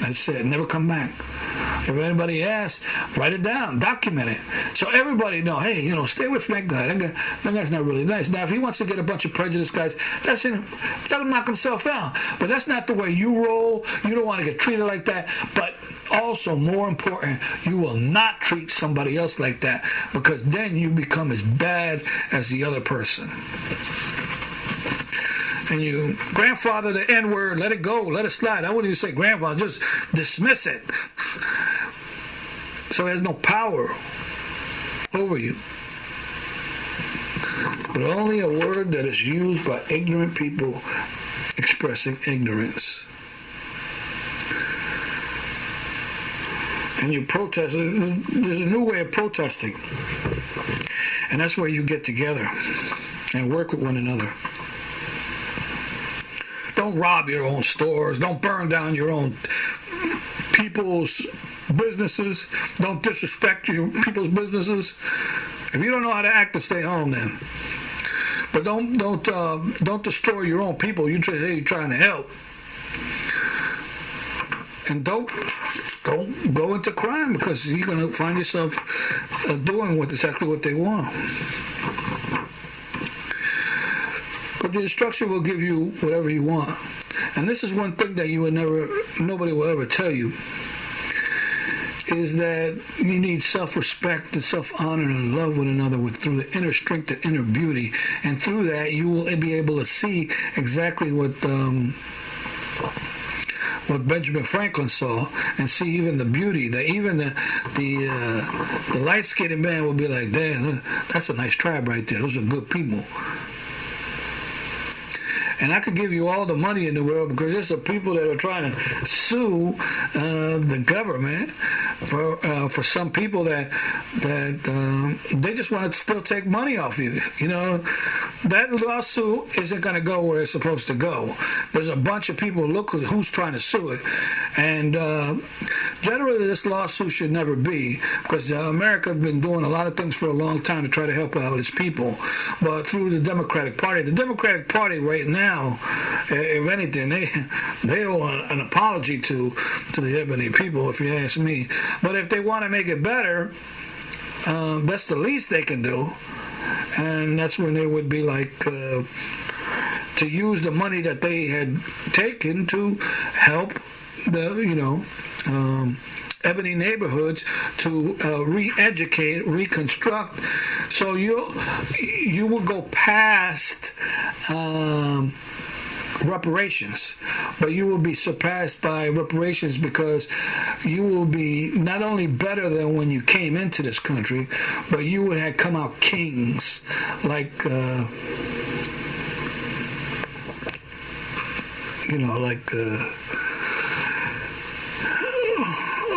That's it. Never come back. If anybody asks, write it down, document it, so everybody know. Hey, stay away from that guy. That guy's not really nice. Now, if he wants to get a bunch of prejudiced guys, that's him. Let him knock himself out. But that's not the way you roll. You don't want to get treated like that. But also, more important, you will not treat somebody else like that, because then you become as bad as the other person. And you grandfather the N-word, let it go, let it slide. I wouldn't even say grandfather, just dismiss it. So it has no power over you. But only a word that is used by ignorant people expressing ignorance. And you protest. There's a new way of protesting. And that's where you get together and work with one another. Don't rob your own stores. Don't burn down your own people's businesses. Don't disrespect your people's businesses. If you don't know how to act, to stay home then. But don't destroy your own people. You're trying to help. And don't go into crime, because you're going to find yourself doing exactly what they want. But the destruction will give you whatever you want. And this is one thing that nobody will ever tell you, is that you need self-respect and self-honor and love one another through the inner strength and inner beauty. And through that, you will be able to see exactly what Benjamin Franklin saw, and see even the beauty, that even the light-skinned man will be like, damn, that's a nice tribe right there. Those are good people. And I could give you all the money in the world, because there's some people that are trying to sue the government for some people that they just want to still take money off you. That lawsuit isn't going to go where it's supposed to go. There's a bunch of people, look who's trying to sue it. And generally this lawsuit should never be, because America has been doing a lot of things for a long time to try to help out its people. But through the Democratic Party right now, if anything, they owe an apology to the ebony people, if you ask me. But if they want to make it better, that's the least they can do. And that's when they would be like, to use the money that they had taken to help the, ebony neighborhoods to re-educate, reconstruct. So you will go past reparations, but you will be surpassed by reparations, because you will be not only better than when you came into this country, but you would have come out kings, like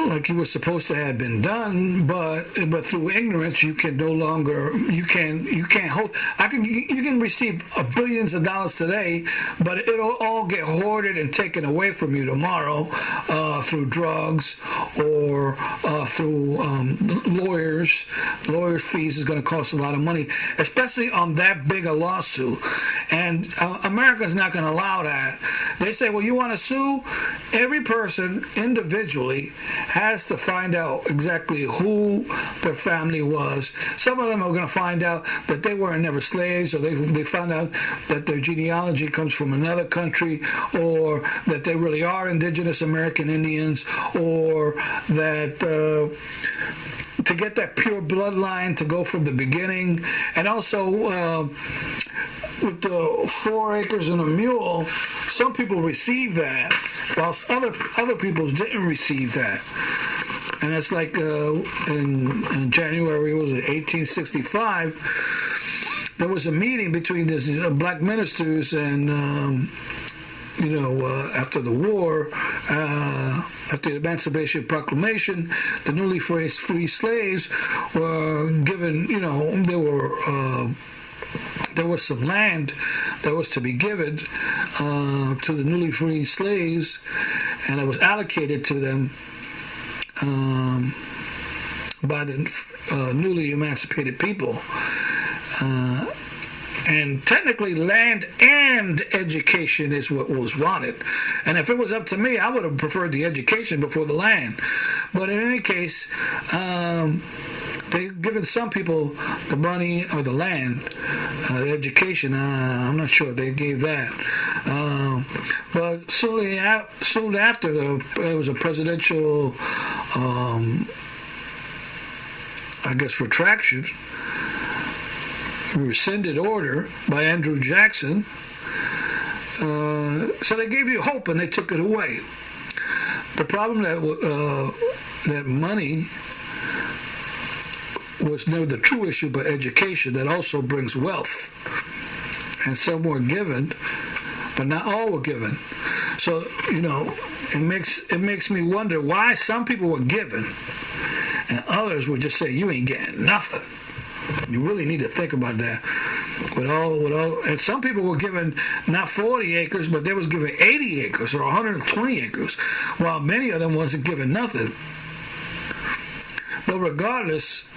like you were supposed to have been done, but through ignorance you can no longer, you can't hold. You can receive billions of dollars today, but it'll all get hoarded and taken away from you tomorrow through drugs or through lawyers. Lawyers' fees is going to cost a lot of money, especially on that big a lawsuit. And America's not going to allow that. They say, well, you want to sue? Every person individually has to find out exactly who their family was. Some of them are going to find out that they weren't never slaves, or they found out that their genealogy comes from another country, or that they really are indigenous American Indians, or that to get that pure bloodline to go from the beginning. And also with the 4 acres and a mule, some people received that, whilst other people didn't receive that. And it's like in January, what was it, 1865, there was a meeting between these black ministers and, after the war, after the Emancipation Proclamation, the newly free slaves were given, there was some land that was to be given to the newly freed slaves, and it was allocated to them by the newly emancipated people. And technically, land and education is what was wanted. And if it was up to me, I would have preferred the education before the land. But in any case, they've given some people the money or the land, the education. I'm not sure if they gave that. But soon after, there was a presidential, retraction, rescinded order by Andrew Jackson. So they gave you hope and they took it away. The problem that money was never the true issue, but education that also brings wealth. And some were given, but not all were given. So, it makes me wonder why some people were given and others would just say, you ain't getting nothing. You really need to think about that. And some people were given not 40 acres, but they was given 80 acres or 120 acres, while many of them wasn't given nothing. But regardless,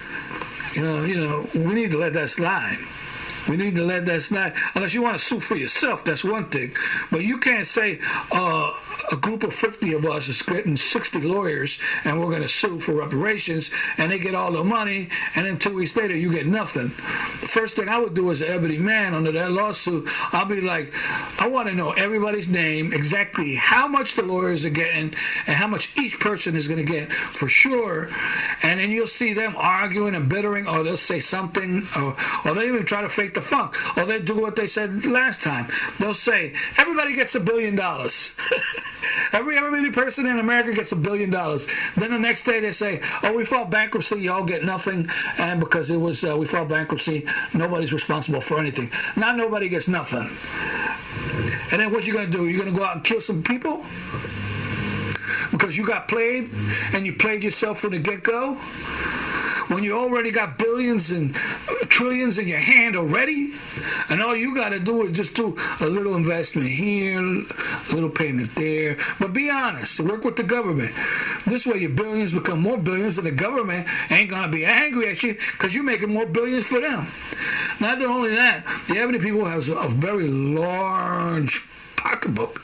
we need to let that slide. We need to let that slide. Unless you want to sue for yourself, that's one thing. But you can't say a group of 50 of us is getting 60 lawyers and we're going to sue for reparations and they get all the money and then 2 weeks later you get nothing. The first thing I would do as an Ebony Man under that lawsuit, I'll be like, I want to know everybody's name, exactly how much the lawyers are getting and how much each person is going to get for sure. And then you'll see them arguing and bittering, or they'll say something, or they'll even try to fake the funk, or they'll do what they said last time. They'll say, everybody gets $1 billion. Every person in America gets $1 billion. Then the next day they say, oh, we filed bankruptcy, y'all get nothing, and because it was we filed bankruptcy, nobody's responsible for anything. Now nobody gets nothing. And then what you going to do? You're going to go out and kill some people? Because you got played, and you played yourself from the get-go? When you already got billions and trillions in your hand already, and all you got to do is just do a little investment here, a little payment there. But be honest, work with the government. This way your billions become more billions, and the government ain't going to be angry at you because you're making more billions for them. Not only that, the Ebony people has a very large pocketbook.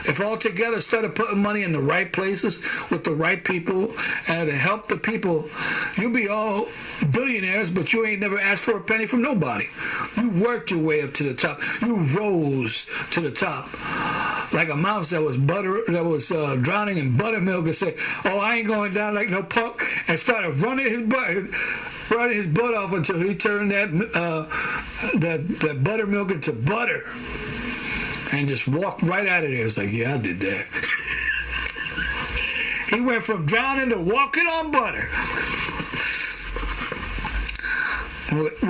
If all together started putting money in the right places with the right people and to help the people, you'll be all billionaires, but you ain't never asked for a penny from nobody. You worked your way up to the top. You rose to the top. Like a mouse that was drowning in buttermilk and said, oh, I ain't going down like no punk, and started running his butt off until he turned that buttermilk into butter. And just walked right out of there. It's like, yeah, I did that. He went from drowning to walking on butter,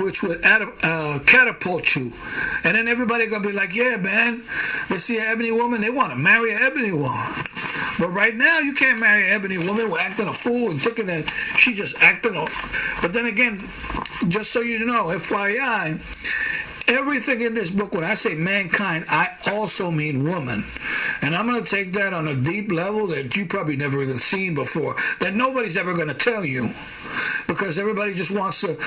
which would catapult you. And then everybody going to be like, yeah, man, they see an ebony woman, they want to marry an ebony woman. But right now, you can't marry an ebony woman with acting a fool and thinking that she just acting. But then again, just so you know, FYI, everything in this book, when I say mankind, I also mean woman. And I'm going to take that on a deep level that you probably never even seen before, that nobody's ever going to tell you. Because everybody just wants to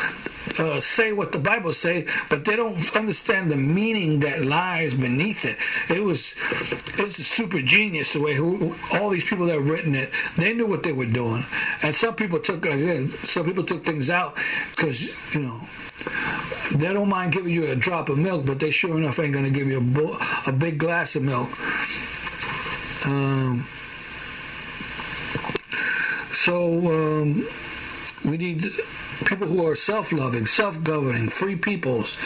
say what the Bible say, but they don't understand the meaning that lies beneath it. It's super genius the way all these people that have written it, they knew what they were doing. And some people took things out because, they don't mind giving you a drop of milk, but they sure enough ain't going to give you a big glass of milk. We need people who are self-loving, self-governing, free peoples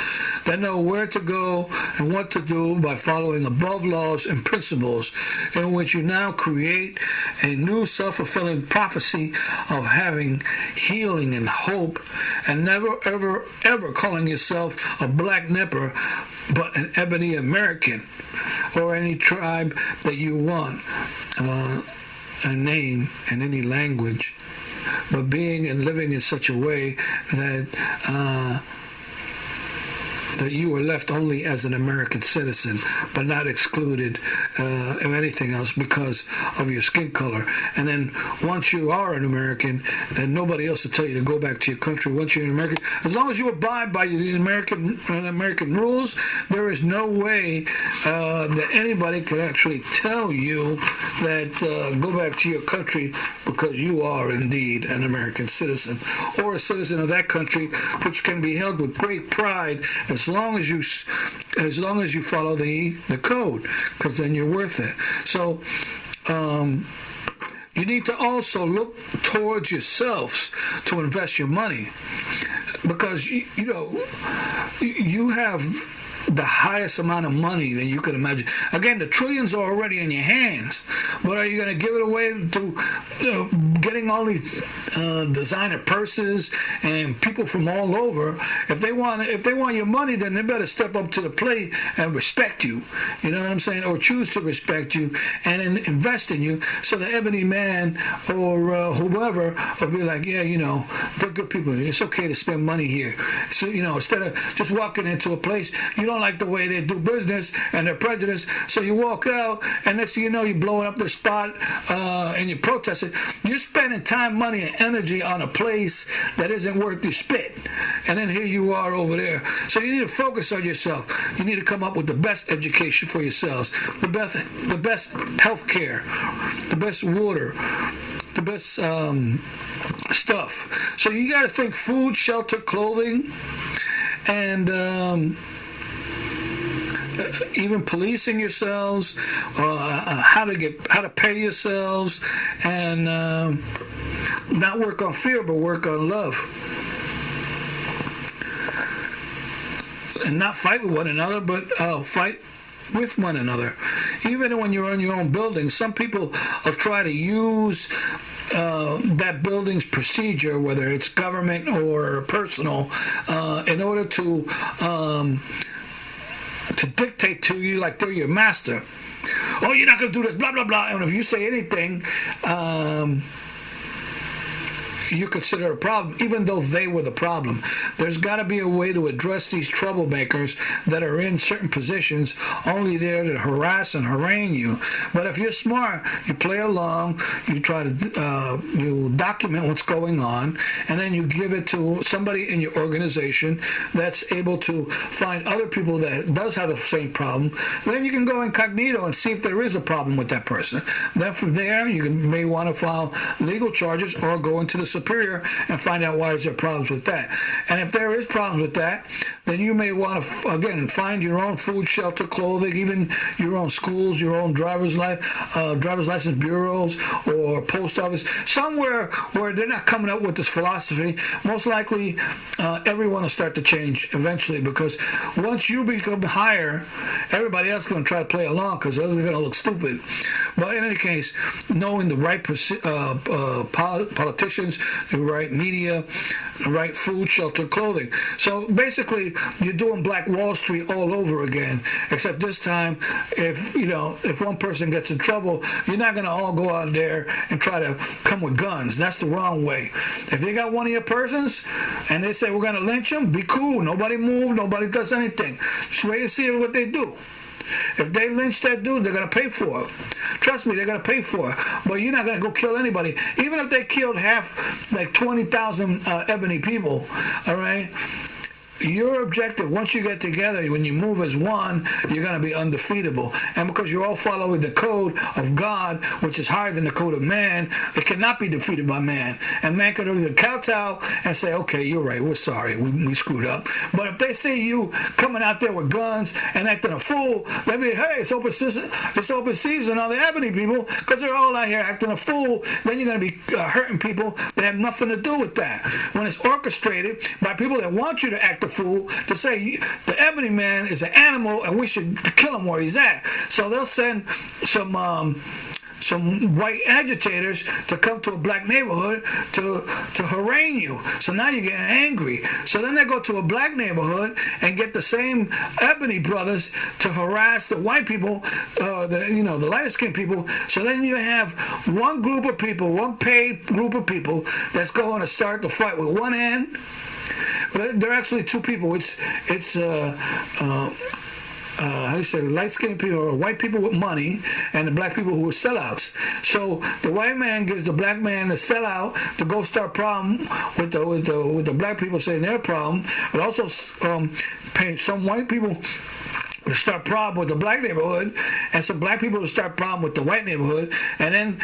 that know where to go and what to do by following above laws and principles, in which you now create a new self-fulfilling prophecy of having healing and hope, and never, ever, ever calling yourself a black nipper, but an ebony American, or any tribe that you want, a name in any language, but being and living in such a way that that you are left only as an American citizen, but not excluded of anything else because of your skin color. And then once you are an American, then nobody else will tell you to go back to your country. Once you're an American, as long as you abide by the American rules, there is no way that anybody could actually tell you that go back to your country, because you are indeed an American citizen or a citizen of that country, which can be held with great pride as long as you follow the code, because then you're worth it. So you need to also look towards yourselves to invest your money, because you have the highest amount of money that you could imagine. Again, the trillions are already in your hands, but are you going to give it away to getting all these designer purses and people from all over? If they want your money, then they better step up to the plate and respect you. You know what I'm saying? Or choose to respect you and invest in you, so the ebony man or whoever will be like, yeah, they're good people. It's okay to spend money here. So instead of just walking into a place, you don't like the way they do business and they're prejudiced, so you walk out and next thing you know, you're blowing up their spot and you're protesting. You're spending time, money, and energy on a place that isn't worth your spit, and then here you are over there. So you need to focus on yourself. You need to come up with the best education for yourselves, the best health care, the best water, the best stuff. So you got to think food, shelter, clothing, and even policing yourselves, how to pay yourselves, and not work on fear, but work on love, and not fight with one another, but fight with one another. Even when you're in your own building, some people will try to use that building's procedure, whether it's government or personal, in order to dictate to you like they're your master. Oh, you're not going to do this, blah, blah, blah. And if you say anything, you consider a problem, even though they were the problem. There's got to be a way to address these troublemakers that are in certain positions, only there to harass and harangue you. But if you're smart, you play along, you try to you document what's going on, and then you give it to somebody in your organization that's able to find other people that does have the same problem. Then you can go incognito and see if there is a problem with that person. Then from there, you may want to file legal charges or go into the superior and find out why is there problems with that. And if there is problems with that, then you may want to, again, find your own food, shelter, clothing, even your own schools, your own driver's license bureaus or post office, somewhere where they're not coming up with this philosophy. Most likely, everyone will start to change eventually, because once you become higher, everybody else is going to try to play along, because they're going to look stupid. But in any case, knowing the right politicians, the right media, the right food, shelter, clothing. So basically, you're doing Black Wall Street all over again, except this time, if one person gets in trouble, you're not going to all go out there and try to come with guns. That's the wrong way. If they got one of your persons and they say, we're going to lynch them, be cool. Nobody move. Nobody does anything. Just wait and see what they do. If they lynch that dude, they're going to pay for it. Trust me, they're going to pay for it. But you're not going to go kill anybody. Even if they killed 20,000 ebony people, all right? Your objective, once you get together, when you move as one, you're going to be undefeatable. And because you're all following the code of God, which is higher than the code of man, it cannot be defeated by man. And man could either kowtow and say, okay, you're right, we're sorry, we screwed up. But if they see you coming out there with guns and acting a fool, they'll be, hey, it's open season on the ebony people, because they're all out here acting a fool. Then you're going to be hurting people that have nothing to do with that. When it's orchestrated by people that want you to act a fool, to say the ebony man is an animal and we should kill him where he's at. So they'll send some white agitators to come to a black neighborhood to harangue you. So now you're getting angry. So then they go to a black neighborhood and get the same ebony brothers to harass the white people, the lighter skinned people. So then you have one group of people, one paid group of people that's going to start the fight with one end, They're actually two people. It's how do you say, light-skinned people or white people with money, and the black people who are sellouts. So the white man gives the black man the sellout to go start problem with the black people saying their problem, but also pay some white people to start problem with the black neighborhood, and some black people to start problem with the white neighborhood, and then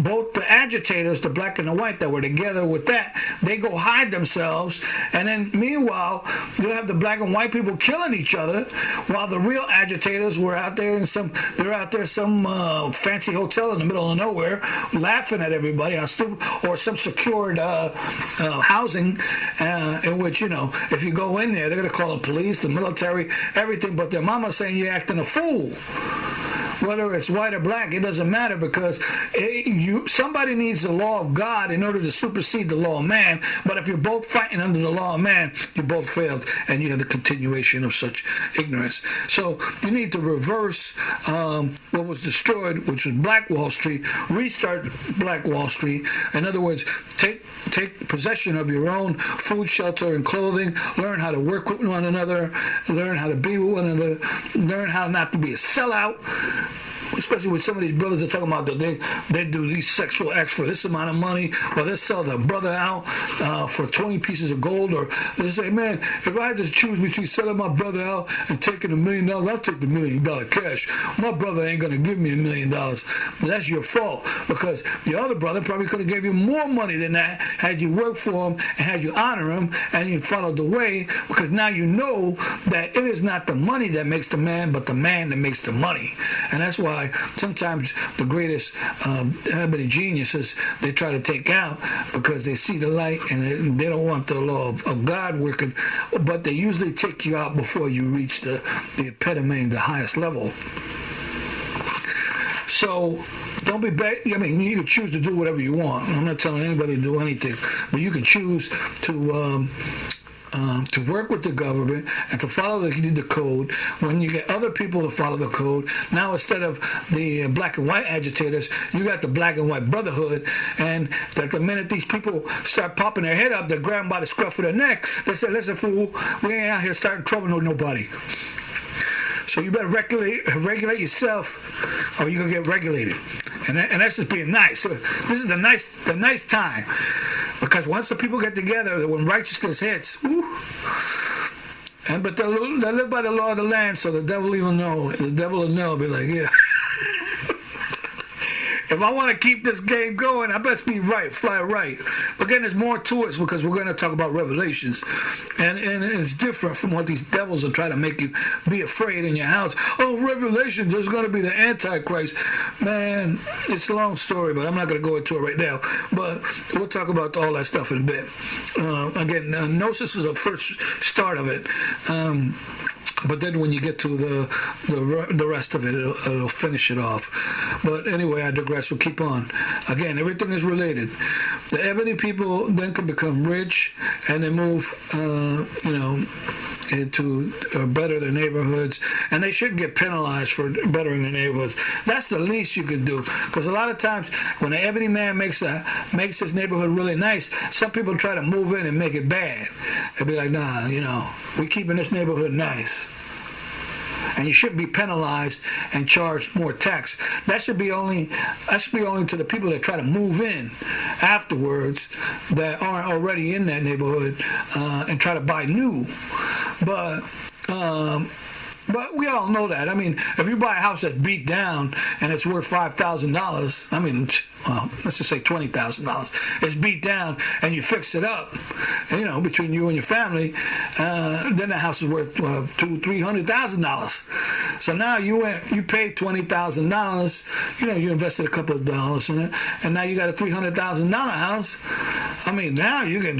both the agitators, the black and the white that were together with that, they go hide themselves, and then meanwhile you have the black and white people killing each other, while the real agitators were out there in some fancy hotel in the middle of nowhere, laughing at everybody, or some secured housing in which, if you go in there, they're going to call the police, the military, everything. But their mama's saying you're acting a fool. Whether it's white or black, it doesn't matter, because somebody needs the law of God in order to supersede the law of man. But if you're both fighting under the law of man, you both failed, and you have the continuation of such ignorance. So you need to reverse what was destroyed, which was Black Wall Street, restart Black Wall Street. In other words, take possession of your own food, shelter, and clothing. Learn how to work with one another. Learn how to be with one another. Learn how not to be a sellout. Especially with some of these brothers that are talking about that they do these sexual acts for this amount of money, or they sell their brother out for 20 pieces of gold, or they say, man, if I had to choose between selling my brother out and taking $1 million, I'll take the $1 million cash. My brother ain't going to give me $1 million. That's your fault, because the other brother probably could have gave you more money than that had you worked for him and had you honor him and you followed the way, because now you know that it is not the money that makes the man, but the man that makes the money. And that's why sometimes the greatest ebony geniuses they try to take out, because they see the light and they don't want the law of God working, but they usually take you out before you reach the epitome, the highest level. So don't be bad. I mean, you can choose to do whatever you want. I'm not telling anybody to do anything, but you can choose to work with the government and to follow the code. When you get other people to follow the code, now instead of the black and white agitators, you got the black and white brotherhood, and that the minute these people start popping their head up, they're grabbed by the scruff of their neck. They say, listen, fool, we ain't out here starting trouble with nobody. So you better regulate yourself, or you're going to get regulated. And that's just being nice. So this is the nice time. Because once the people get together, when righteousness hits, but they live by the law of the land, so the devil even know. The devil will know, be like, yeah. If I want to keep this game going, I best be right, fly right. But again, there's more to it, because we're going to talk about Revelations. And it's different from what these devils are trying to make you be afraid in your house. Oh, Revelations, there's going to be the Antichrist. Man, it's a long story, but I'm not going to go into it right now. But we'll talk about all that stuff in a bit. Again, Gnosis is the first start of it. But then when you get to the rest of it, it'll finish it off. But anyway, I digress. We'll keep on. Again, everything is related. The ebony people then can become rich, and they move, to better their neighborhoods, and they shouldn't get penalized for bettering their neighborhoods. That's the least you can do, because a lot of times when an ebony man makes his neighborhood really nice, some people try to move in and make it bad. They'll be like, nah, we're keeping this neighborhood nice. And you shouldn't be penalized and charged more tax. That should be only to the people that try to move in afterwards that aren't already in that neighborhood and try to buy new. But we all know that. I mean, if you buy a house that's beat down and it's worth $5,000, I mean, well, let's just say $20,000, it's beat down, and you fix it up, between you and your family, then the house is worth $200,000-$300,000. So now you paid $20,000, you invested a couple of dollars in it, and now you got a $300,000 house. I mean, now you can.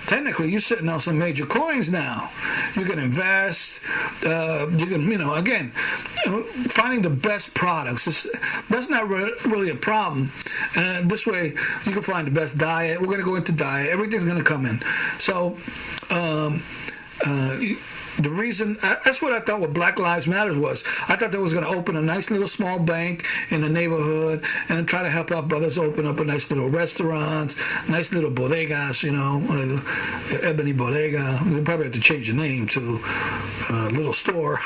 Technically, you're sitting on some major coins now. You can invest. You can, again, finding the best products. That's not really a problem. This way, you can find the best diet. We're going to go into diet. Everything's going to come in. So, The reason, that's what I thought what Black Lives Matter was. I thought they was going to open a nice little small bank in the neighborhood and then try to help our brothers open up a nice little restaurants, nice little bodegas, Ebony Bodega. They probably have to change the name to Little Store.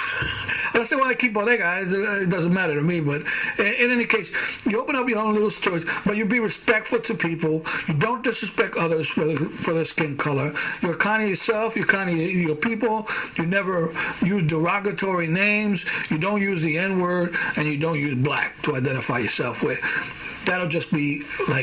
Unless they want to keep bodega, it doesn't matter to me. But in any case, you open up your own little stores, but you be respectful to people. You don't disrespect others for their skin color. You're kind of yourself. You're kind of your people. You never use derogatory names. You don't use the N-word, and you don't use black to identify yourself with. That'll just be like